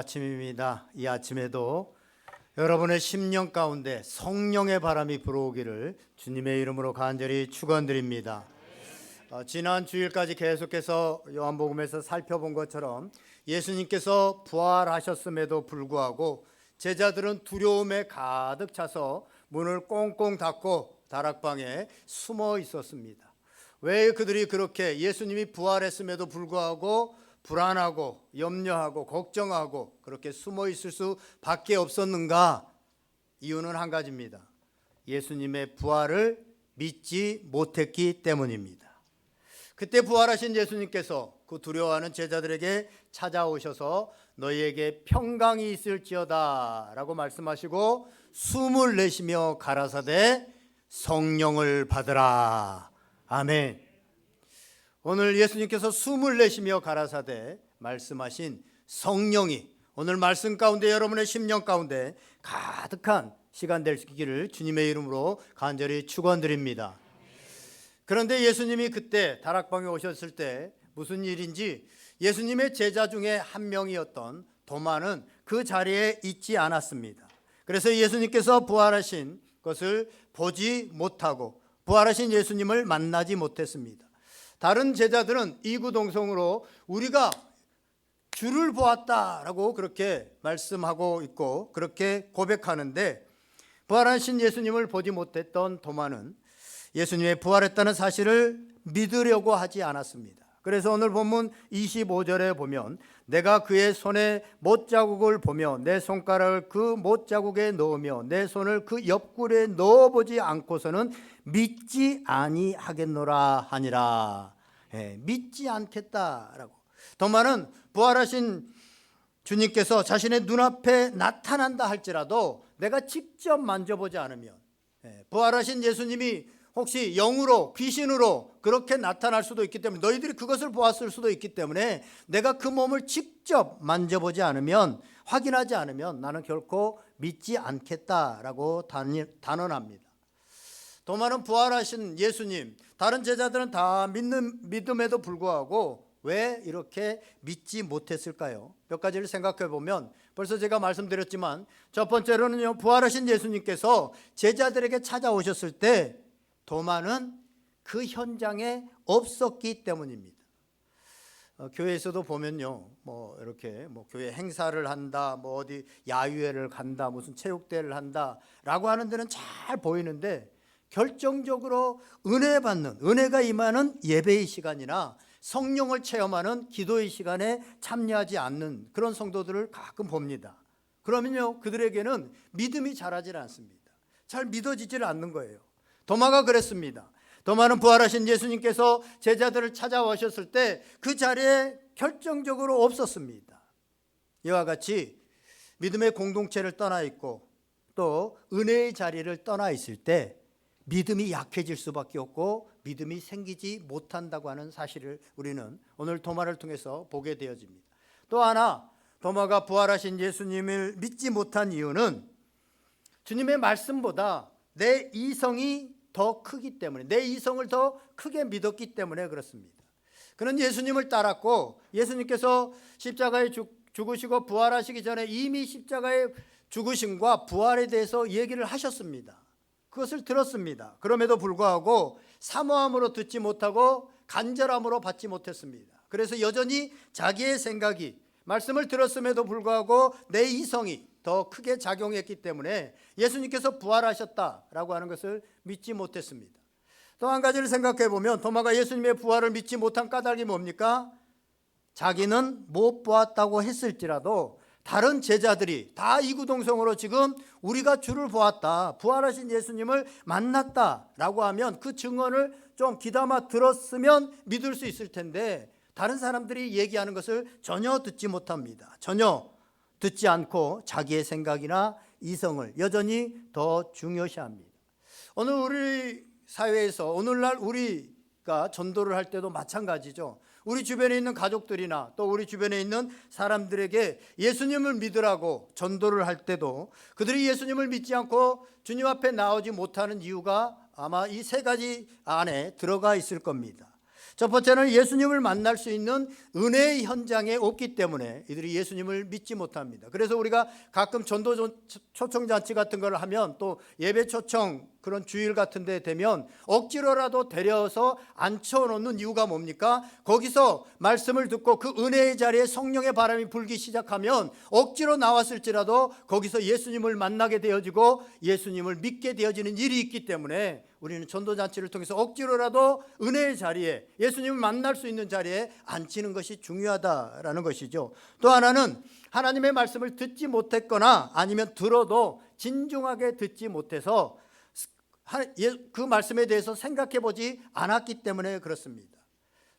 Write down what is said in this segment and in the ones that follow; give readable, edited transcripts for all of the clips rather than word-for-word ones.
아침입니다. 이 아침에도 여러분의 심령 가운데 성령의 바람이 불어오기를 주님의 이름으로 간절히 축원드립니다. 지난 주일까지 계속해서 요한복음에서 살펴본 것처럼 예수님께서 부활하셨음에도 불구하고 제자들은 두려움에 가득 차서 문을 꽁꽁 닫고 다락방에 숨어 있었습니다. 왜 그들이 그렇게 예수님이 부활했음에도 불구하고 불안하고 염려하고 걱정하고 그렇게 숨어 있을 수밖에 없었는가? 이유는 한 가지입니다. 예수님의 부활을 믿지 못했기 때문입니다. 그때 부활하신 예수님께서 그 두려워하는 제자들에게 찾아오셔서 너희에게 평강이 있을지어다 라고 말씀하시고 숨을 내쉬며 가라사대 성령을 받으라. 아멘. 오늘 예수님께서 숨을 내쉬며 가라사대 말씀하신 성령이 오늘 말씀 가운데 여러분의 심령 가운데 가득한 시간 되시기를 주님의 이름으로 간절히 축원드립니다. 그런데 예수님이 그때 다락방에 오셨을 때 무슨 일인지 예수님의 제자 중에 한 명이었던 도마는 그 자리에 있지 않았습니다. 그래서 예수님께서 부활하신 것을 보지 못하고 부활하신 예수님을 만나지 못했습니다. 다른 제자들은 이구동성으로 우리가 주를 보았다라고 그렇게 말씀하고 있고 그렇게 고백하는데 부활하신 예수님을 보지 못했던 도마는 예수님의 부활했다는 사실을 믿으려고 하지 않았습니다. 그래서 오늘 본문 25절에 보면 내가 그의 손에 못자국을 보며 내 손가락을 그 못자국에 넣으며 내 손을 그 옆구리에 넣어보지 않고서는 믿지 아니하겠노라 하니라. 믿지 않겠다라고. 도마는 부활하신 주님께서 자신의 눈앞에 나타난다 할지라도 내가 직접 만져보지 않으면 부활하신 예수님이 혹시 영으로 귀신으로 그렇게 나타날 수도 있기 때문에 너희들이 그것을 보았을 수도 있기 때문에 내가 그 몸을 직접 만져보지 않으면 확인하지 않으면 나는 결코 믿지 않겠다라고 단언합니다. 도마는 부활하신 예수님 다른 제자들은 다 믿음에도 불구하고 왜 이렇게 믿지 못했을까요? 몇 가지를 생각해 보면 벌써 제가 말씀드렸지만 첫 번째로는요, 부활하신 예수님께서 제자들에게 찾아오셨을 때 도마는 그 현장에 없었기 때문입니다. 교회에서도 보면요, 이렇게 교회 행사를 한다, 어디 야유회를 간다, 무슨 체육대회를 한다라고 하는 데는 잘 보이는데 결정적으로 은혜 받는, 은혜가 임하는 예배의 시간이나 성령을 체험하는 기도의 시간에 참여하지 않는 그런 성도들을 가끔 봅니다. 그러면요, 그들에게는 믿음이 자라질 않습니다. 잘 믿어지질 않는 거예요. 도마가 그랬습니다. 도마는 부활하신 예수님께서 제자들을 찾아오셨을 때 그 자리에 결정적으로 없었습니다. 이와 같이 믿음의 공동체를 떠나 있고 또 은혜의 자리를 떠나 있을 때 믿음이 약해질 수밖에 없고 믿음이 생기지 못한다고 하는 사실을 우리는 오늘 도마를 통해서 보게 되어집니다. 또 하나, 도마가 부활하신 예수님을 믿지 못한 이유는 주님의 말씀보다 내 이성이 더 크기 때문에, 내 이성을 더 크게 믿었기 때문에 그렇습니다. 그는 예수님을 따랐고 예수님께서 십자가에 죽으시고 부활하시기 전에 이미 십자가의 죽으심과 부활에 대해서 얘기를 하셨습니다. 그것을 들었습니다. 그럼에도 불구하고 사모함으로 듣지 못하고 간절함으로 받지 못했습니다. 그래서 여전히 자기의 생각이 말씀을 들었음에도 불구하고 내 이성이 더 크게 작용했기 때문에 예수님께서 부활하셨다라고 하는 것을 믿지 못했습니다. 또 한 가지를 생각해 보면 도마가 예수님의 부활을 믿지 못한 까닭이 뭡니까? 자기는 못 보았다고 했을지라도 다른 제자들이 다 이구동성으로 지금 우리가 주를 보았다, 부활하신 예수님을 만났다라고 하면 그 증언을 좀 귀담아 들었으면 믿을 수 있을 텐데 다른 사람들이 얘기하는 것을 전혀 듣지 못합니다. 전혀 듣지 않고 자기의 생각이나 이성을 여전히 더 중요시합니다. 오늘 우리 사회에서 오늘날 우리가 전도를 할 때도 마찬가지죠. 우리 주변에 있는 가족들이나 또 우리 주변에 있는 사람들에게 예수님을 믿으라고 전도를 할 때도 그들이 예수님을 믿지 않고 주님 앞에 나오지 못하는 이유가 아마 이 세 가지 안에 들어가 있을 겁니다. 첫 번째는 예수님을 만날 수 있는 은혜의 현장에 없기 때문에 이들이 예수님을 믿지 못합니다. 그래서 우리가 가끔 전도 초청잔치 같은 걸 하면, 또 예배 초청 그런 주일 같은 데 되면 억지로라도 데려서 앉혀놓는 이유가 뭡니까? 거기서 말씀을 듣고 그 은혜의 자리에 성령의 바람이 불기 시작하면 억지로 나왔을지라도 거기서 예수님을 만나게 되어지고 예수님을 믿게 되어지는 일이 있기 때문에 우리는 전도잔치를 통해서 억지로라도 은혜의 자리에, 예수님을 만날 수 있는 자리에 앉히는 것이 중요하다라는 것이죠. 또 하나는 하나님의 말씀을 듣지 못했거나 아니면 들어도 진중하게 듣지 못해서 그 말씀에 대해서 생각해 보지 않았기 때문에 그렇습니다.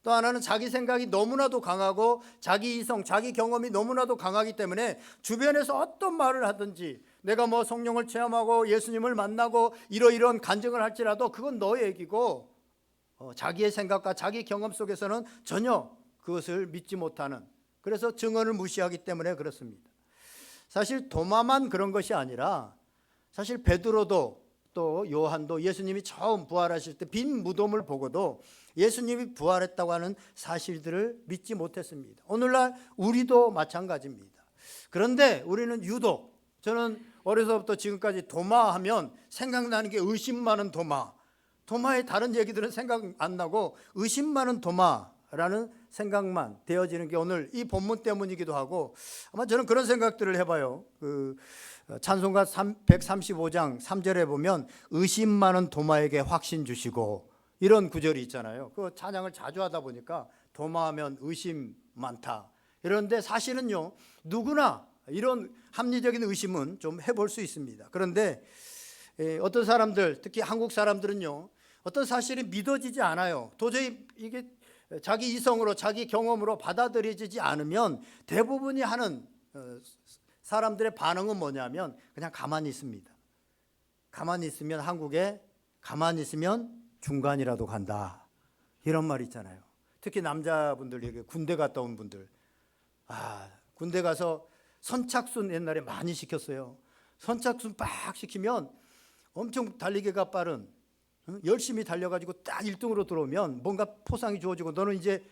또 하나는 자기 생각이 너무나도 강하고 자기 이성, 자기 경험이 너무나도 강하기 때문에 주변에서 어떤 말을 하든지, 내가 뭐 성령을 체험하고 예수님을 만나고 이러이러한 간증을 할지라도 그건 너 얘기고, 자기의 생각과 자기 경험 속에서는 전혀 그것을 믿지 못하는, 그래서 증언을 무시하기 때문에 그렇습니다. 사실 도마만 그런 것이 아니라 사실 베드로도 또 요한도 예수님이 처음 부활하실 때 빈 무덤을 보고도 예수님이 부활했다고 하는 사실들을 믿지 못했습니다. 오늘날 우리도 마찬가지입니다. 그런데 우리는 유독, 저는 어려서부터 지금까지 도마 하면 생각나는 게 의심 많은 도마, 도마의 다른 얘기들은 생각 안 나고 의심 많은 도마라는 생각만 되어지는 게 오늘 이 본문 때문이기도 하고, 아마 저는 그런 생각들을 해봐요. 찬송가 135장 3절에 보면 의심 많은 도마에게 확신 주시고, 이런 구절이 있잖아요. 그 찬양을 자주 하다 보니까 도마하면 의심 많다 이런데, 사실은요 누구나 이런 합리적인 의심은 좀 해볼 수 있습니다. 그런데 어떤 사람들, 특히 한국 사람들은요 어떤 사실이 믿어지지 않아요. 도저히 이게 자기 이성으로 자기 경험으로 받아들여지지 않으면 대부분이 하는 사람들의 반응은 뭐냐면 그냥 가만히 있습니다. 가만히 있으면, 한국에 가만히 있으면 중간이라도 간다, 이런 말 있잖아요. 특히 남자분들, 군대 갔다 온 분들, 군대 가서 선착순 옛날에 많이 시켰어요. 선착순 빡 시키면 엄청 달리기가 빠른, 열심히 달려가지고 딱 1등으로 들어오면 뭔가 포상이 주어지고, 너는 이제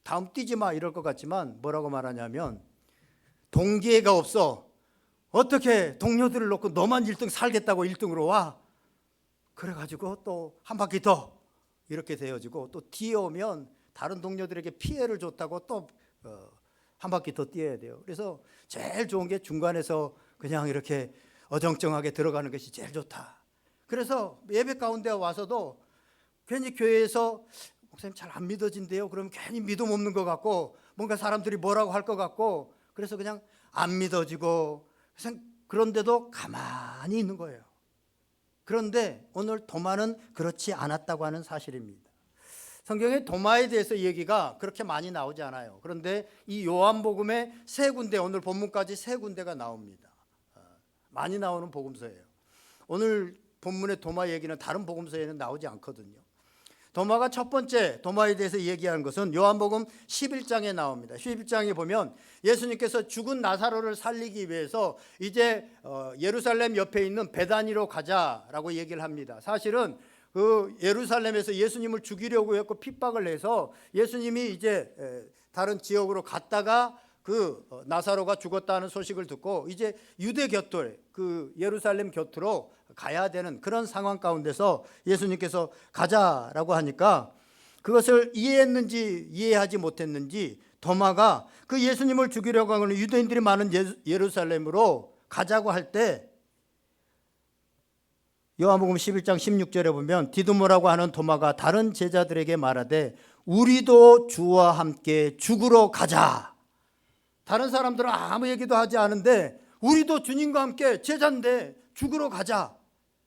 다음 뛰지 마 이럴 것 같지만 뭐라고 말하냐면, 동기애가 없어, 어떻게 동료들을 놓고 너만 1등 살겠다고 1등으로 와, 그래가지고 또 한 바퀴 더 이렇게 되어지고, 또 뒤에 오면 다른 동료들에게 피해를 줬다고 또 한 바퀴 더 뛰어야 돼요. 그래서 제일 좋은 게 중간에서 그냥 이렇게 어정쩡하게 들어가는 것이 제일 좋다. 그래서 예배 가운데 와서도 괜히 교회에서 목사님 잘 안 믿어진대요, 그러면 괜히 믿음 없는 것 같고 뭔가 사람들이 뭐라고 할 것 같고, 그래서 그냥 안 믿어지고, 그런데도 가만히 있는 거예요. 그런데 오늘 도마는 그렇지 않았다고 하는 사실입니다. 성경에 도마에 대해서 얘기가 그렇게 많이 나오지 않아요. 그런데 이 요한복음에 세 군데, 오늘 본문까지 세 군데가 나옵니다. 많이 나오는 복음서예요. 오늘 본문의 도마 얘기는 다른 복음서에는 나오지 않거든요. 도마가 첫 번째 도마에 대해서 얘기하는 것은 요한복음 11장에 나옵니다. 11장에 보면 예수님께서 죽은 나사로를 살리기 위해서 이제 예루살렘 옆에 있는 베다니로 가자라고 얘기를 합니다. 사실은 그 예루살렘에서 예수님을 죽이려고 했고 핍박을 해서 예수님이 이제 다른 지역으로 갔다가 그 나사로가 죽었다는 소식을 듣고 이제 유대 곁을, 그 예루살렘 곁으로 가야 되는 그런 상황 가운데서 예수님께서 가자라고 하니까 그것을 이해했는지 이해하지 못했는지 도마가 그 예수님을 죽이려고 하는 유대인들이 많은 예루살렘으로 가자고 할 때, 요한복음 11장 16절에 보면 디두모라고 하는 도마가 다른 제자들에게 말하되 우리도 주와 함께 죽으러 가자. 다른 사람들은 아무 얘기도 하지 않은데 우리도 주님과 함께 제자인데 죽으러 가자.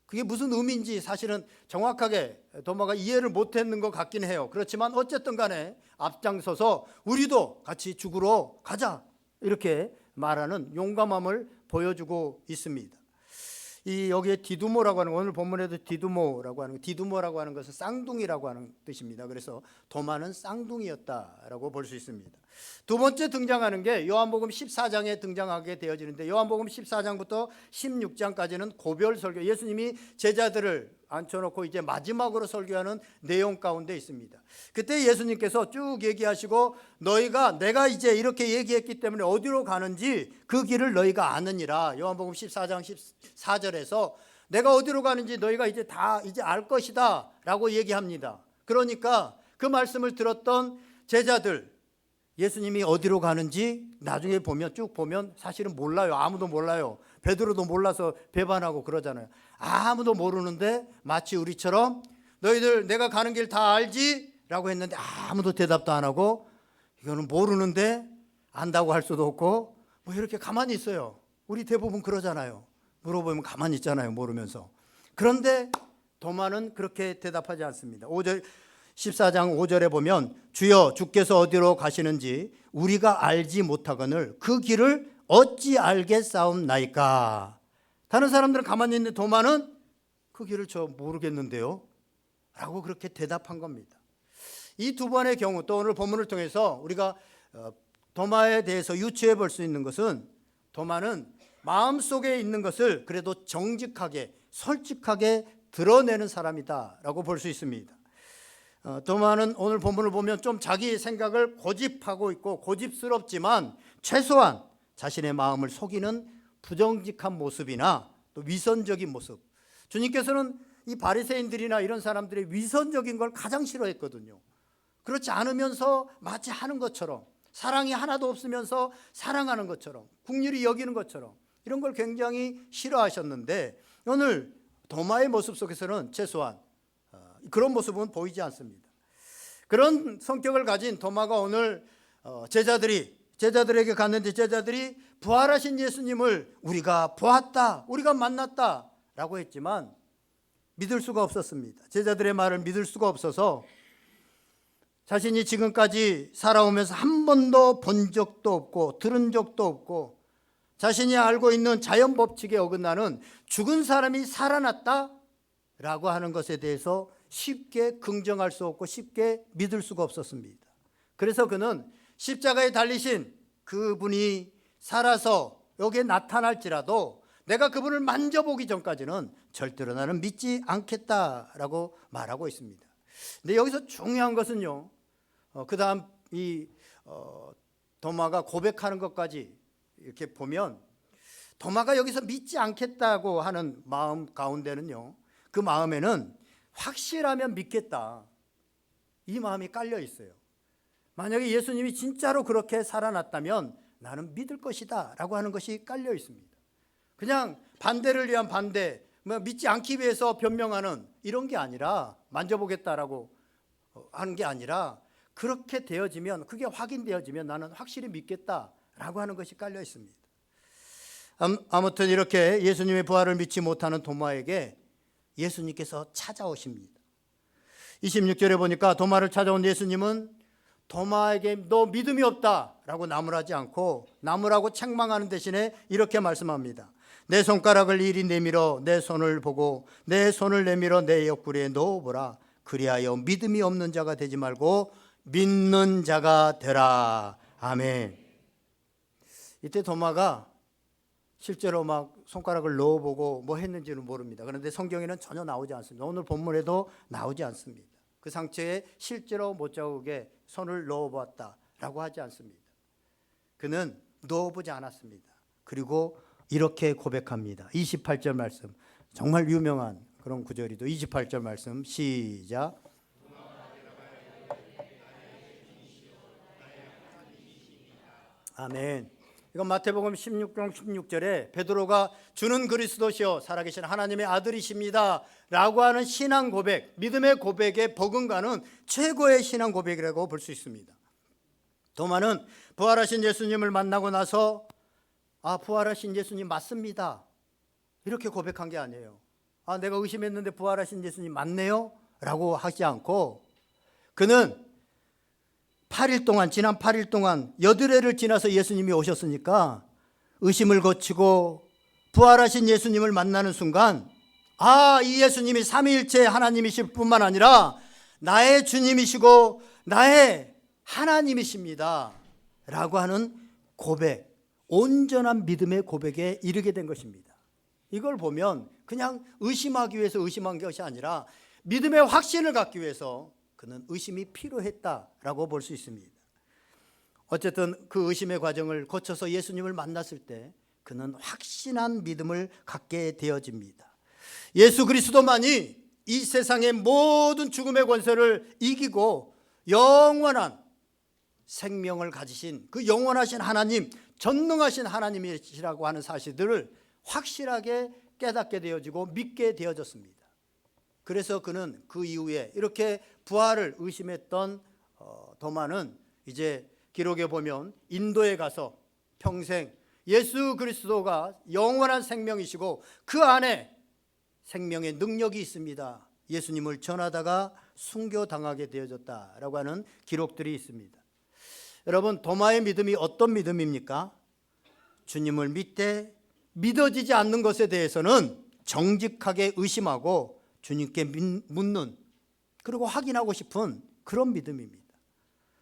그게 무슨 의미인지 사실은 정확하게 도마가 이해를 못했는 것 같긴 해요. 그렇지만 어쨌든 간에 앞장서서 우리도 같이 죽으러 가자, 이렇게 말하는 용감함을 보여주고 있습니다. 이 여기에 디두모라고 하는, 오늘 본문에도 디두모라고 하는 것은 쌍둥이라고 하는 뜻입니다. 그래서 도마는 쌍둥이였다라고 볼 수 있습니다. 두 번째 등장하는 게 요한복음 14장에 등장하게 되어지는데, 요한복음 14장부터 16장까지는 고별 설교, 예수님이 제자들을 앉혀놓고 이제 마지막으로 설교하는 내용 가운데 있습니다. 그때 예수님께서 쭉 얘기하시고, 내가 이제 이렇게 얘기했기 때문에 어디로 가는지 그 길을 너희가 아느니라. 요한복음 14장 14절에서 내가 어디로 가는지 너희가 이제 다 알 것이다 라고 얘기합니다. 그러니까 그 말씀을 들었던 제자들, 예수님이 어디로 가는지 나중에 쭉 보면 사실은 몰라요. 아무도 몰라요. 베드로도 몰라서 배반하고 그러잖아요. 아무도 모르는데 마치 우리처럼 너희들 내가 가는 길 다 알지? 라고 했는데 아무도 대답도 안 하고, 이거는 모르는데 안다고 할 수도 없고 뭐 이렇게 가만히 있어요. 우리 대부분 그러잖아요. 물어보면 가만히 있잖아요, 모르면서. 그런데 도마는 그렇게 대답하지 않습니다. 14장 5절에 보면 주여 주께서 어디로 가시는지 우리가 알지 못하거늘 그 길을 어찌 알겠사옵나이까. 다른 사람들은 가만히 있는데 도마는 그 길을 저 모르겠는데요 라고 그렇게 대답한 겁니다. 이 두 번의 경우, 또 오늘 본문을 통해서 우리가 도마에 대해서 유추해 볼 수 있는 것은, 도마는 마음속에 있는 것을 그래도 정직하게 솔직하게 드러내는 사람이다 라고 볼 수 있습니다. 도마는 오늘 본문을 보면 좀 자기 생각을 고집하고 있고 고집스럽지만 최소한 자신의 마음을 속이는 부정직한 모습이나 또 위선적인 모습, 주님께서는 이 바리새인들이나 이런 사람들의 위선적인 걸 가장 싫어했거든요. 그렇지 않으면서 마치 하는 것처럼, 사랑이 하나도 없으면서 사랑하는 것처럼, 긍휼히 여기는 것처럼, 이런 걸 굉장히 싫어하셨는데 오늘 도마의 모습 속에서는 최소한 그런 모습은 보이지 않습니다. 그런 성격을 가진 도마가 오늘 제자들에게 갔는데, 제자들이 부활하신 예수님을 우리가 보았다, 우리가 만났다 라고 했지만 믿을 수가 없었습니다. 제자들의 말을 믿을 수가 없어서 자신이 지금까지 살아오면서 한 번도 본 적도 없고 들은 적도 없고 자신이 알고 있는 자연 법칙에 어긋나는 죽은 사람이 살아났다 라고 하는 것에 대해서 쉽게 긍정할 수 없고 쉽게 믿을 수가 없었습니다. 그래서 그는 십자가에 달리신 그분이 살아서 여기에 나타날지라도 내가 그분을 만져보기 전까지는 절대로 나는 믿지 않겠다라고 말하고 있습니다. 근데 여기서 중요한 것은요, 그 다음 도마가 고백하는 것까지 이렇게 보면, 도마가 여기서 믿지 않겠다고 하는 마음 가운데는요, 그 마음에는 확실하면 믿겠다, 이 마음이 깔려 있어요. 만약에 예수님이 진짜로 그렇게 살아났다면 나는 믿을 것이다 라고 하는 것이 깔려 있습니다. 그냥 반대를 위한 반대, 믿지 않기 위해서 변명하는 이런 게 아니라, 만져보겠다라고 하는 게 아니라, 그렇게 되어지면, 그게 확인되어지면 나는 확실히 믿겠다라고 하는 것이 깔려 있습니다. 아무튼 이렇게 예수님의 부활을 믿지 못하는 도마에게 예수님께서 찾아오십니다. 26절에 보니까 도마를 찾아온 예수님은 도마에게 너 믿음이 없다라고 나무라지 않고, 나무라고 책망하는 대신에 이렇게 말씀합니다. 내 손가락을 이리 내밀어 내 손을 보고 내 손을 내밀어 내 옆구리에 넣어보라. 그리하여 믿음이 없는 자가 되지 말고 믿는 자가 되라. 아멘. 이때 도마가 실제로 막 손가락을 넣어보고 뭐 했는지는 모릅니다. 그런데 성경에는 전혀 나오지 않습니다. 오늘 본문에도 나오지 않습니다. 그 상처에 실제로 못자국에 손을 넣어보았다라고 하지 않습니다. 그는 넣어보지 않았습니다. 그리고 이렇게 고백합니다. 28절 말씀, 정말 유명한 그런 구절이죠. 28절 말씀 시작. 아멘. 이건 마태복음 16장 16절에 베드로가 주는 그리스도시요 살아계신 하나님의 아들이십니다 라고 하는 신앙 고백, 믿음의 고백에 버금가는 최고의 신앙 고백이라고 볼 수 있습니다. 도마는 부활하신 예수님을 만나고 나서 부활하신 예수님 맞습니다 이렇게 고백한 게 아니에요. 내가 의심했는데 부활하신 예수님 맞네요 라고 하지 않고, 그는 8일 동안, 지난 8일 동안 8회를 지나서 예수님이 오셨으니까 의심을 거치고 부활하신 예수님을 만나는 순간, 이 예수님이 삼위일체 하나님이실 뿐만 아니라 나의 주님이시고 나의 하나님이십니다 라고 하는 고백, 온전한 믿음의 고백에 이르게 된 것입니다. 이걸 보면 그냥 의심하기 위해서 의심한 것이 아니라 믿음의 확신을 갖기 위해서 그는 의심이 필요했다라고 볼 수 있습니다. 어쨌든 그 의심의 과정을 거쳐서 예수님을 만났을 때 그는 확신한 믿음을 갖게 되어집니다. 예수 그리스도만이 이 세상의 모든 죽음의 권세를 이기고 영원한 생명을 가지신 그 영원하신 하나님, 전능하신 하나님이시라고 하는 사실들을 확실하게 깨닫게 되어지고 믿게 되어졌습니다. 그래서 그는 그 이후에 이렇게 부활을 의심했던 도마는 이제 기록에 보면 인도에 가서 평생 예수 그리스도가 영원한 생명이시고 그 안에 생명의 능력이 있습니다, 예수님을 전하다가 순교당하게 되어졌다라고 하는 기록들이 있습니다. 여러분, 도마의 믿음이 어떤 믿음입니까? 주님을 믿되 믿어지지 않는 것에 대해서는 정직하게 의심하고 주님께 묻는, 그리고 확인하고 싶은 그런 믿음입니다.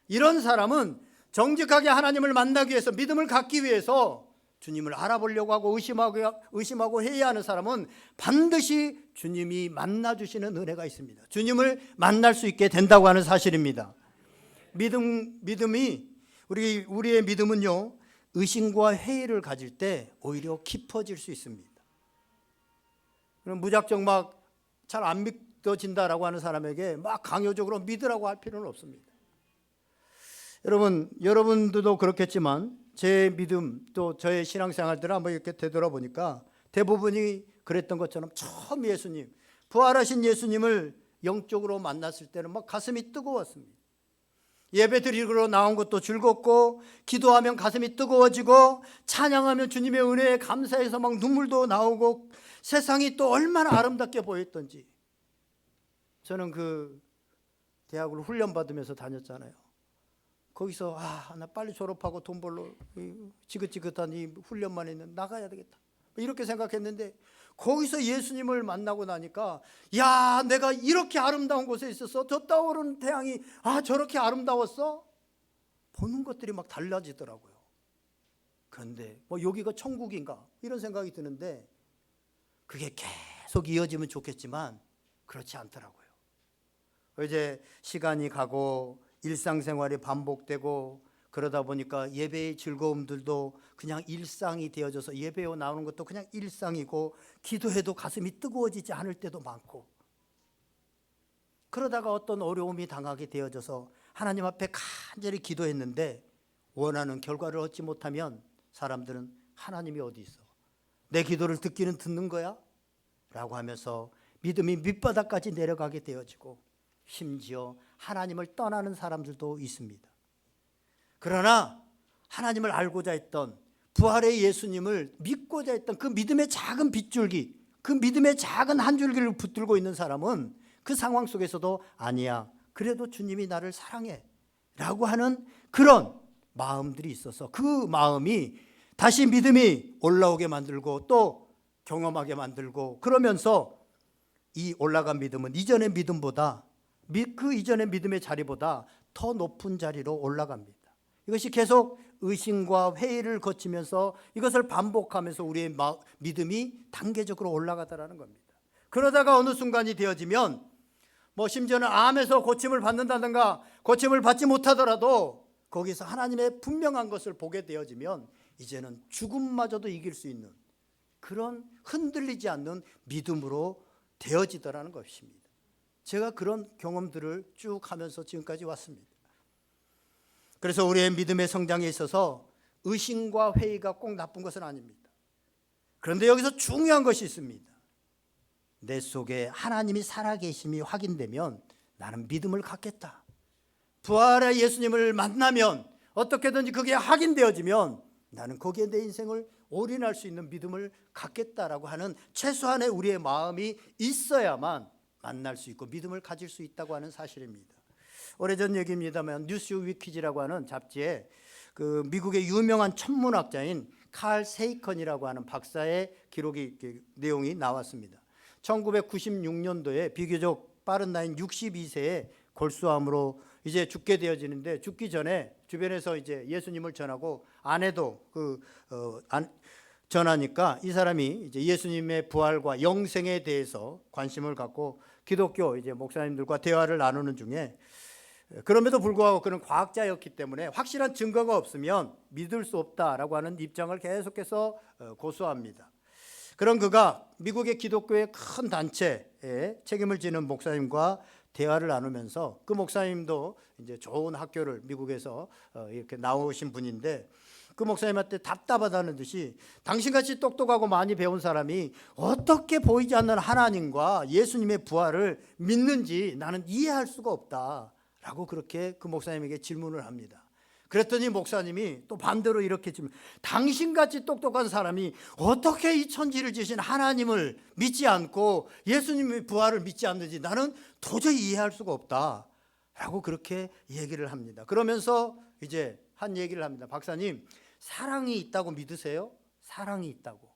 이런 사람은 정직하게 하나님을 만나기 위해서, 믿음을 갖기 위해서 주님을 알아보려고 하고 의심하고 해야 하는 사람은 반드시 주님이 만나주시는 은혜가 있습니다. 주님을 만날 수 있게 된다고 하는 사실입니다. 믿음이 우리의 믿음은요, 의심과 회의를 가질 때 오히려 깊어질 수 있습니다. 그럼 무작정 막 잘 안 믿어진다라고 하는 사람에게 막 강요적으로 믿으라고 할 필요는 없습니다. 여러분들도 그렇겠지만 제 믿음 또 저의 신앙생활들을 한번 이렇게 되돌아보니까 대부분이 그랬던 것처럼 처음 예수님, 부활하신 예수님을 영적으로 만났을 때는 막 가슴이 뜨거웠습니다. 예배 드리러 나온 것도 즐겁고, 기도하면 가슴이 뜨거워지고, 찬양하면 주님의 은혜에 감사해서 막 눈물도 나오고, 세상이 또 얼마나 아름답게 보였던지. 저는 그 대학을 훈련받으면서 다녔잖아요. 거기서 나 빨리 졸업하고 돈 벌러 지긋지긋한 이 훈련만 있는 나가야 되겠다, 이렇게 생각했는데, 거기서 예수님을 만나고 나니까 야, 내가 이렇게 아름다운 곳에 있었어? 저 떠오르는 태양이 저렇게 아름다웠어? 보는 것들이 막 달라지더라고요. 그런데 여기가 천국인가 이런 생각이 드는데, 그게 계속 이어지면 좋겠지만 그렇지 않더라고요. 이제 시간이 가고 일상생활이 반복되고 그러다 보니까 예배의 즐거움들도 그냥 일상이 되어져서 예배에 나오는 것도 그냥 일상이고, 기도해도 가슴이 뜨거워지지 않을 때도 많고, 그러다가 어떤 어려움이 당하게 되어져서 하나님 앞에 간절히 기도했는데 원하는 결과를 얻지 못하면 사람들은 하나님이 어디 있어? 내 기도를 듣기는 듣는 거야? 라고 하면서 믿음이 밑바닥까지 내려가게 되어지고, 심지어 하나님을 떠나는 사람들도 있습니다. 그러나 하나님을 알고자 했던, 부활의 예수님을 믿고자 했던 그 믿음의 작은 빗줄기, 그 믿음의 작은 한 줄기를 붙들고 있는 사람은 그 상황 속에서도 아니야, 그래도 주님이 나를 사랑해 라고 하는 그런 마음들이 있어서, 그 마음이 다시 믿음이 올라오게 만들고 또 경험하게 만들고, 그러면서 이 올라간 믿음은 이전의 믿음보다, 그 이전의 믿음의 자리보다 더 높은 자리로 올라갑니다. 이것이 계속 의심과 회의를 거치면서 이것을 반복하면서 우리의 믿음이 단계적으로 올라가더라는 겁니다. 그러다가 어느 순간이 되어지면 심지어는 암에서 고침을 받는다든가 고침을 받지 못하더라도 거기서 하나님의 분명한 것을 보게 되어지면 이제는 죽음마저도 이길 수 있는 그런 흔들리지 않는 믿음으로 되어지더라는 것입니다. 제가 그런 경험들을 쭉 하면서 지금까지 왔습니다. 그래서 우리의 믿음의 성장에 있어서 의심과 회의가 꼭 나쁜 것은 아닙니다. 그런데 여기서 중요한 것이 있습니다. 내 속에 하나님이 살아계심이 확인되면 나는 믿음을 갖겠다. 부활의 예수님을 만나면 어떻게든지 그게 확인되어지면 나는 거기에 내 인생을 올인할 수 있는 믿음을 갖겠다라고 하는 최소한의 우리의 마음이 있어야만 만날 수 있고 믿음을 가질 수 있다고 하는 사실입니다. 오래전 얘기입니다만 뉴스 위키지라고 하는 잡지에 그 미국의 유명한 천문학자인 칼 세이컨이라고 하는 박사의 기록이 내용이 나왔습니다. 1996년도에 비교적 빠른 나이인 62세에 골수암으로 이제 죽게 되어지는데 죽기 전에 주변에서 이제 예수님을 전하고 아내도 전하니까 이 사람이 이제 예수님의 부활과 영생에 대해서 관심을 갖고 기독교 이제 목사님들과 대화를 나누는 중에 그럼에도 불구하고 그는 과학자였기 때문에 확실한 증거가 없으면 믿을 수 없다라고 하는 입장을 계속해서 고수합니다. 그런 그가 미국의 기독교의 큰 단체에 책임을 지는 목사님과 대화를 나누면서 그 목사님도 이제 좋은 학교를 미국에서 이렇게 나오신 분인데 그 목사님한테 답답하다는 듯이 당신같이 똑똑하고 많이 배운 사람이 어떻게 보이지 않는 하나님과 예수님의 부활을 믿는지 나는 이해할 수가 없다라고 그렇게 그 목사님에게 질문을 합니다. 그랬더니 목사님이 또 반대로 이렇게 질문, 당신같이 똑똑한 사람이 어떻게 이 천지를 지으신 하나님을 믿지 않고 예수님의 부활을 믿지 않는지 나는 도저히 이해할 수가 없다라고 그렇게 얘기를 합니다. 그러면서 이제 한 얘기를 합니다. 박사님, 사랑이 있다고 믿으세요? 사랑이 있다고.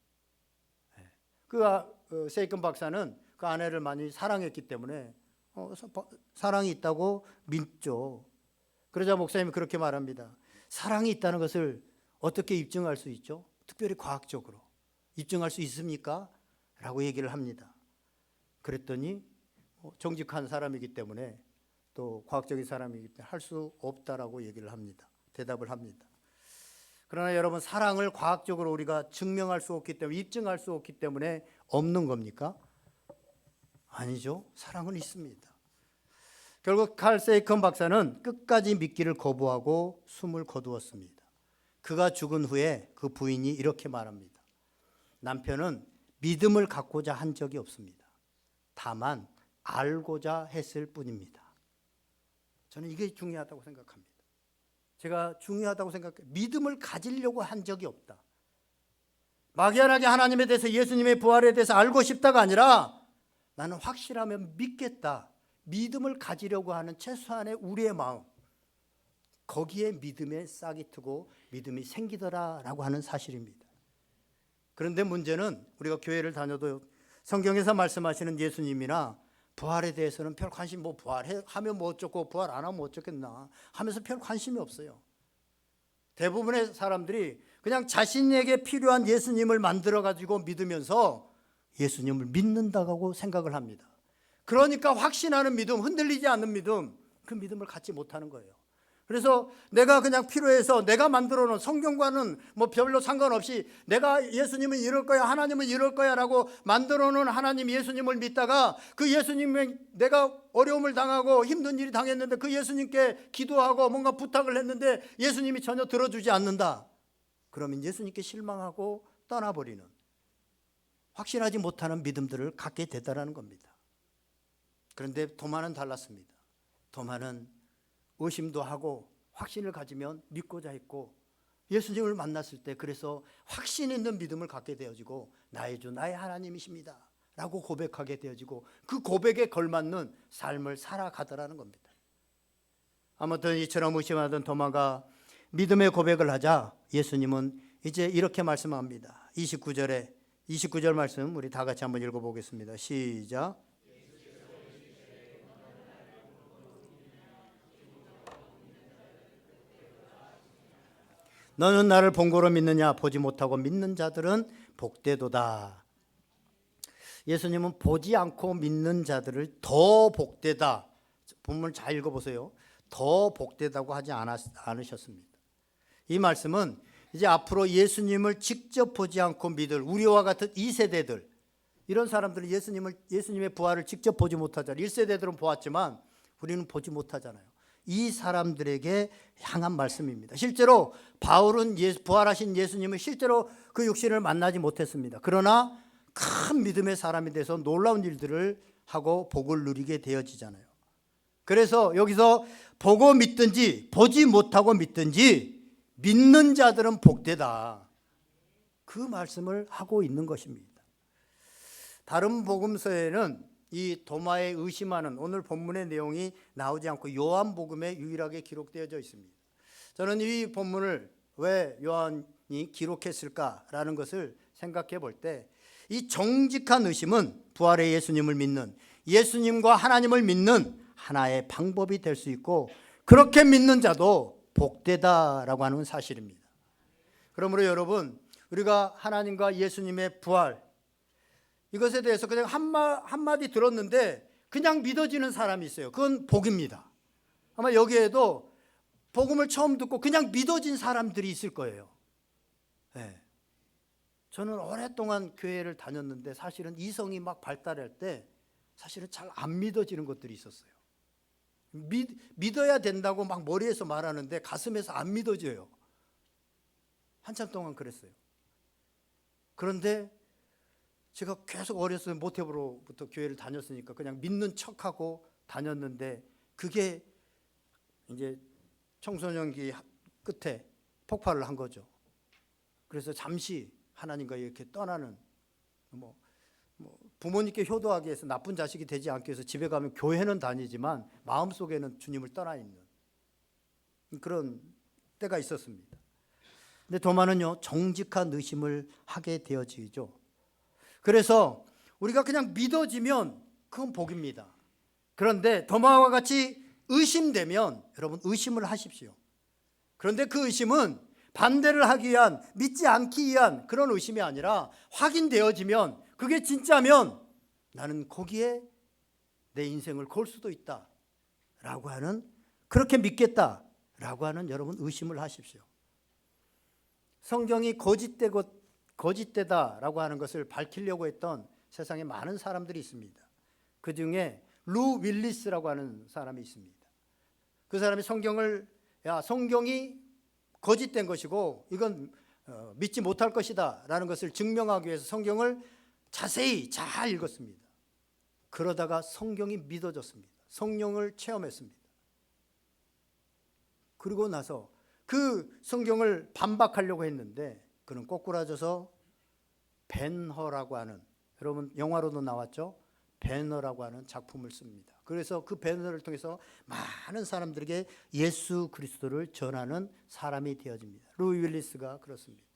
세이큰 박사는 그 아내를 많이 사랑했기 때문에 사랑이 있다고 믿죠. 그러자 목사님이 그렇게 말합니다. 사랑이 있다는 것을 어떻게 입증할 수 있죠? 특별히 과학적으로 입증할 수 있습니까? 라고 얘기를 합니다. 그랬더니 정직한 사람이기 때문에 또 과학적인 사람이기 때문에 할 수 없다라고 얘기를 합니다. 대답을 합니다. 그러나 여러분, 사랑을 과학적으로 우리가 증명할 수 없기 때문에, 입증할 수 없기 때문에 없는 겁니까? 아니죠. 사랑은 있습니다. 결국 칼 세이큰 박사는 끝까지 믿기를 거부하고 숨을 거두었습니다. 그가 죽은 후에 그 부인이 이렇게 말합니다. 남편은 믿음을 갖고자 한 적이 없습니다. 다만 알고자 했을 뿐입니다. 저는 이게 중요하다고 생각합니다. 제가 중요하다고 생각해요. 믿음을 가지려고 한 적이 없다. 막연하게 하나님에 대해서, 예수님의 부활에 대해서 알고 싶다가 아니라 나는 확실하면 믿겠다. 믿음을 가지려고 하는 최소한의 우리의 마음, 거기에 믿음의 싹이 트고 믿음이 생기더라라고 하는 사실입니다. 그런데 문제는 우리가 교회를 다녀도 성경에서 말씀하시는 예수님이나 부활에 대해서는 별 관심, 부활하면 뭐 어쩌고 부활 안 하면 뭐 어쩌겠나 하면서 별 관심이 없어요. 대부분의 사람들이 그냥 자신에게 필요한 예수님을 만들어가지고 믿으면서 예수님을 믿는다고 생각을 합니다. 그러니까 확신하는 믿음, 흔들리지 않는 믿음, 그 믿음을 갖지 못하는 거예요. 그래서 내가 그냥 필요해서 내가 만들어 놓은, 성경과는 뭐 별로 상관없이 내가 예수님은 이럴 거야, 하나님은 이럴 거야 라고 만들어 놓은 하나님, 예수님을 믿다가 그 예수님의, 내가 어려움을 당하고 힘든 일이 당했는데 그 예수님께 기도하고 뭔가 부탁을 했는데 예수님이 전혀 들어주지 않는다. 그러면 예수님께 실망하고 떠나버리는, 확신하지 못하는 믿음들을 갖게 되더라는 겁니다. 그런데 도마는 달랐습니다. 도마는 의심도 하고 확신을 가지면 믿고자 했고, 예수님을 만났을 때 그래서 확신 있는 믿음을 갖게 되어지고 나의 주, 나의 하나님이십니다 라고 고백하게 되어지고 그 고백에 걸맞는 삶을 살아가더라는 겁니다. 아무튼 이처럼 의심하던 도마가 믿음의 고백을 하자 예수님은 이제 이렇게 말씀합니다. 29절 말씀 우리 다 같이 한번 읽어보겠습니다. 시작. 너는 나를 본고로 믿느냐? 보지 못하고 믿는 자들은 복되도다. 예수님은 보지 않고 믿는 자들을 더 복되다, 본문을 잘 읽어보세요. 더 복되다고 하지 않으셨습니다. 이 말씀은 이제 앞으로 예수님을 직접 보지 않고 믿을 우리와 같은 2세대들, 이런 사람들은 예수님의 부활을 직접 보지 못하잖아요. 1세대들은 보았지만 우리는 보지 못하잖아요. 이 사람들에게 향한 말씀입니다. 실제로 바울은 부활하신 예수님을 실제로 그 육신을 만나지 못했습니다. 그러나 큰 믿음의 사람이 돼서 놀라운 일들을 하고 복을 누리게 되어지잖아요. 그래서 여기서 보고 믿든지 보지 못하고 믿든지 믿는 자들은 복되다, 그 말씀을 하고 있는 것입니다. 다른 복음서에는 이 도마에 의심하는 오늘 본문의 내용이 나오지 않고 요한복음에 유일하게 기록되어져 있습니다. 저는 이 본문을 왜 요한이 기록했을까라는 것을 생각해 볼 때, 이 정직한 의심은 부활의 예수님을 믿는, 예수님과 하나님을 믿는 하나의 방법이 될 수 있고, 그렇게 믿는 자도 복되다라고 하는 사실입니다. 그러므로 여러분, 우리가 하나님과 예수님의 부활, 이것에 대해서 그냥 한마디 들었는데 그냥 믿어지는 사람이 있어요. 그건 복입니다. 아마 여기에도 복음을 처음 듣고 그냥 믿어진 사람들이 있을 거예요. 네. 저는 오랫동안 교회를 다녔는데 사실은 이성이 막 발달할 때 사실은 잘 안 믿어지는 것들이 있었어요. 믿어야 된다고 막 머리에서 말하는데 가슴에서 안 믿어져요. 한참 동안 그랬어요. 그런데 제가 계속 어렸을 때 모태부로부터 교회를 다녔으니까 그냥 믿는 척하고 다녔는데 그게 이제 청소년기 끝에 폭발을 한 거죠. 그래서 잠시 하나님과 이렇게 떠나는, 부모님께 효도하기 위해서 나쁜 자식이 되지 않기 위해서 집에 가면 교회는 다니지만 마음속에는 주님을 떠나 있는 그런 때가 있었습니다. 근데 도마는요, 정직한 의심을 하게 되어지죠. 그래서 우리가 그냥 믿어지면 그건 복입니다. 그런데 도마와 같이 의심되면 여러분 의심을 하십시오. 그런데 그 의심은 반대를 하기 위한, 믿지 않기 위한 그런 의심이 아니라 확인되어지면, 그게 진짜면 나는 거기에 내 인생을 걸 수도 있다 라고 하는, 그렇게 믿겠다 라고 하는 여러분 의심을 하십시오. 성경이 거짓되다라고 하는 것을 밝히려고 했던 세상에 많은 사람들이 있습니다. 그 중에 루 윌리스라고 하는 사람이 있습니다. 그 사람이 성경이 거짓된 것이고 이건 믿지 못할 것이다 라는 것을 증명하기 위해서 성경을 자세히 잘 읽었습니다. 그러다가 성경이 믿어졌습니다. 성령을 체험했습니다. 그리고 나서 그 성경을 반박하려고 했는데 그는 꼬꾸라져서 벤허라고 하는, 여러분 영화로도 나왔죠? 벤허라고 하는 작품을 씁니다. 그래서 그 벤허를 통해서 많은 사람들에게 예수 그리스도를 전하는 사람이 되어집니다. 루 윌리스가 그렇습니다.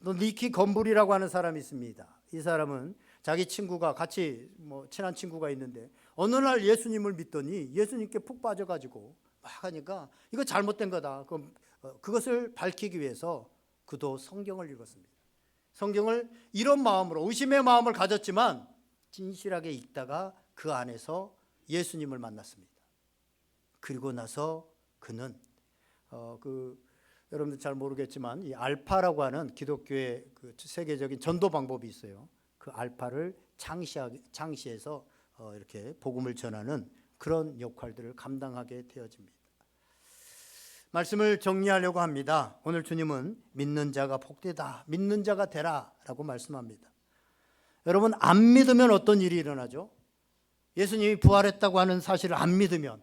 또 니키 건불이라고 하는 사람이 있습니다. 이 사람은 자기 친구가 같이 친한 친구가 있는데 어느 날 예수님을 믿더니 예수님께 푹 빠져가지고 막 하니까 이거 잘못된 거다. 그것을 밝히기 위해서 그도 성경을 읽었습니다. 성경을 이런 마음으로, 의심의 마음을 가졌지만 진실하게 읽다가 그 안에서 예수님을 만났습니다. 그리고 나서 그는 여러분들 잘 모르겠지만 이 알파라고 하는 기독교의 그 세계적인 전도 방법이 있어요. 그 알파를 창시해서 이렇게 복음을 전하는 그런 역할들을 감당하게 되어집니다. 말씀을 정리하려고 합니다. 오늘 주님은 믿는 자가 복되다, 믿는 자가 되라 라고 말씀합니다. 여러분, 안 믿으면 어떤 일이 일어나죠? 예수님이 부활했다고 하는 사실을 안 믿으면,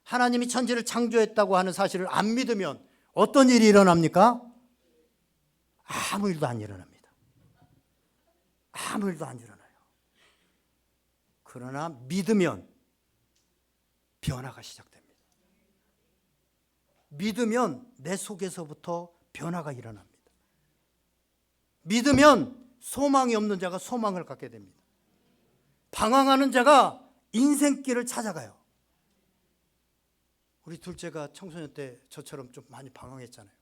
하나님이 천지를 창조했다고 하는 사실을 안 믿으면 어떤 일이 일어납니까? 아무 일도 안 일어납니다. 아무 일도 안 일어나요. 그러나 믿으면 변화가 시작됩니다. 믿으면 내 속에서부터 변화가 일어납니다. 믿으면 소망이 없는 자가 소망을 갖게 됩니다. 방황하는 자가 인생길을 찾아가요. 우리 둘째가 청소년 때 저처럼 좀 많이 방황했잖아요.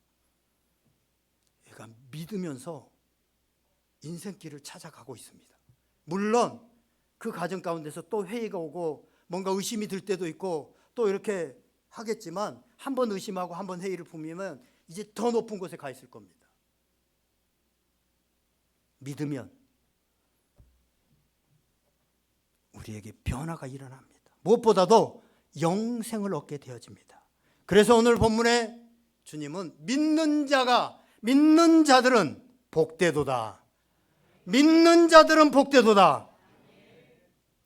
얘가 믿으면서 인생길을 찾아가고 있습니다. 물론 그 과정 가운데서 또 회의가 오고 뭔가 의심이 들 때도 있고 또 이렇게 하겠지만 한 번 의심하고 한 번 회의를 품으면 이제 더 높은 곳에 가 있을 겁니다. 믿으면 우리에게 변화가 일어납니다. 무엇보다도 영생을 얻게 되어집니다. 그래서 오늘 본문에 주님은 믿는 자들은 복되도다. 믿는 자들은 복되도다.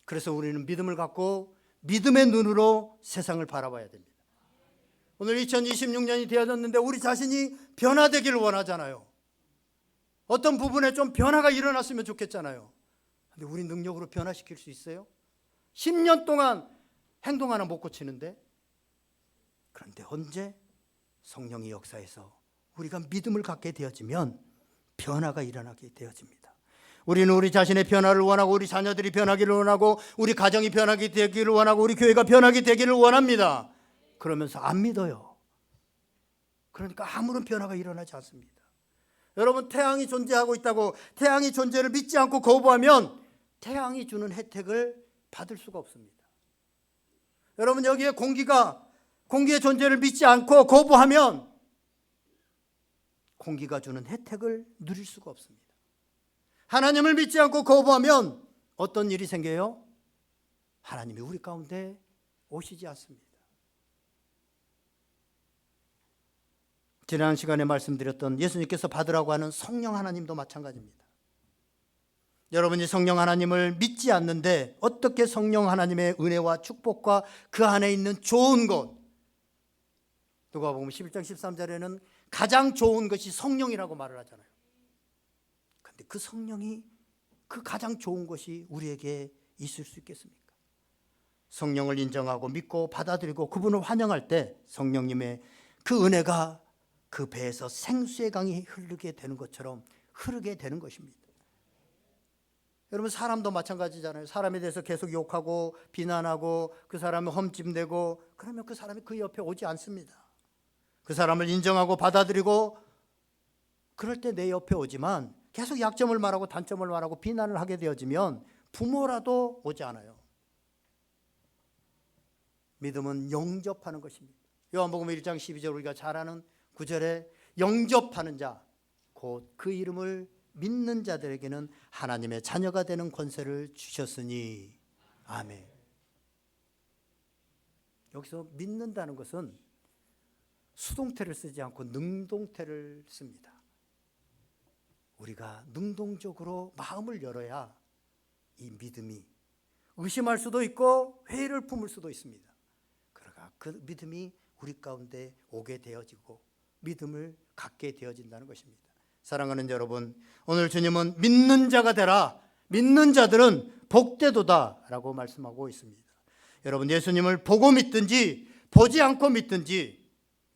그래서 우리는 믿음을 갖고 믿음의 눈으로 세상을 바라봐야 됩니다. 오늘 2026년이 되어졌는데 우리 자신이 변화되기를 원하잖아요. 어떤 부분에 좀 변화가 일어났으면 좋겠잖아요. 근데 우리 능력으로 변화시킬 수 있어요? 10년 동안 행동 하나 못 고치는데. 그런데 언제 성령의 역사에서 우리가 믿음을 갖게 되어지면 변화가 일어나게 되어집니다. 우리는 우리 자신의 변화를 원하고 우리 자녀들이 변하기를 원하고 우리 가정이 변하게 되기를 원하고 우리 교회가 변하게 되기를 원합니다. 그러면서 안 믿어요. 그러니까 아무런 변화가 일어나지 않습니다. 여러분, 태양이 존재하고 있다고 태양의 존재를 믿지 않고 거부하면 태양이 주는 혜택을 받을 수가 없습니다. 여러분, 여기에 공기의 존재를 믿지 않고 거부하면 공기가 주는 혜택을 누릴 수가 없습니다. 하나님을 믿지 않고 거부하면 어떤 일이 생겨요? 하나님이 우리 가운데 오시지 않습니다. 지난 시간에 말씀드렸던 예수님께서 받으라고 하는 성령 하나님도 마찬가지입니다. 여러분이 성령 하나님을 믿지 않는데 어떻게 성령 하나님의 은혜와 축복과 그 안에 있는 좋은 것, 누가복음 11장 13절에는 가장 좋은 것이 성령이라고 말을 하잖아요. 그런데 그 성령이, 그 가장 좋은 것이 우리에게 있을 수 있겠습니까? 성령을 인정하고 믿고 받아들이고 그분을 환영할 때 성령님의 그 은혜가 그 배에서 생수의 강이 흐르게 되는 것처럼 흐르게 되는 것입니다. 여러분, 사람도 마찬가지잖아요. 사람에 대해서 계속 욕하고 비난하고 그 사람을 험찜되고 그러면 그 사람이 그 옆에 오지 않습니다. 그 사람을 인정하고 받아들이고 그럴 때 내 옆에 오지만 계속 약점을 말하고 단점을 말하고 비난을 하게 되어지면 부모라도 오지 않아요. 믿음은 영접하는 것입니다. 요한복음 1장 12절 우리가 잘 아는 9절에 영접하는 자, 곧 그 이름을 믿는 자들에게는 하나님의 자녀가 되는 권세를 주셨으니. 아멘. 여기서 믿는다는 것은 수동태를 쓰지 않고 능동태를 씁니다. 우리가 능동적으로 마음을 열어야 이 믿음이, 의심할 수도 있고 회의를 품을 수도 있습니다. 그러나 그 믿음이 우리 가운데 오게 되어지고 믿음을 갖게 되어진다는 것입니다. 사랑하는 여러분, 오늘 주님은 믿는 자가 되라, 믿는 자들은 복되도다 라고 말씀하고 있습니다. 여러분, 예수님을 보고 믿든지 보지 않고 믿든지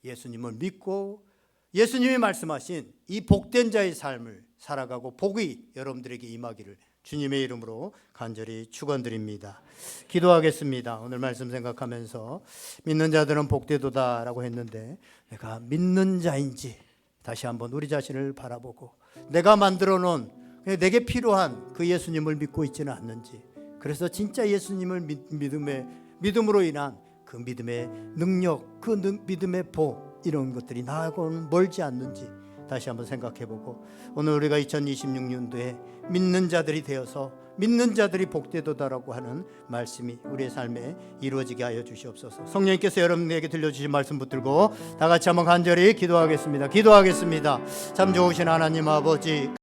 예수님을 믿고 예수님이 말씀하신 이 복된 자의 삶을 살아가고 복이 여러분들에게 임하기를 주님의 이름으로 간절히 축원드립니다. 기도하겠습니다. 오늘 말씀 생각하면서 믿는 자들은 복되도다 라고 했는데 내가 믿는 자인지 다시 한번 우리 자신을 바라보고 내가 만들어 놓은 내게 필요한 그 예수님을 믿고 있지는 않는지, 그래서 진짜 예수님을 믿음으로 인한 그 믿음의 능력, 그 믿음의 복, 이런 것들이 나하고는 멀지 않는지 다시 한번 생각해보고 오늘 우리가 2026년도에 믿는 자들이 되어서 믿는 자들이 복되도다라고 하는 말씀이 우리의 삶에 이루어지게 하여 주시옵소서. 성령님께서 여러분에게 들려주신 말씀 붙들고 다 같이 한번 간절히 기도하겠습니다. 참 좋으신 하나님 아버지,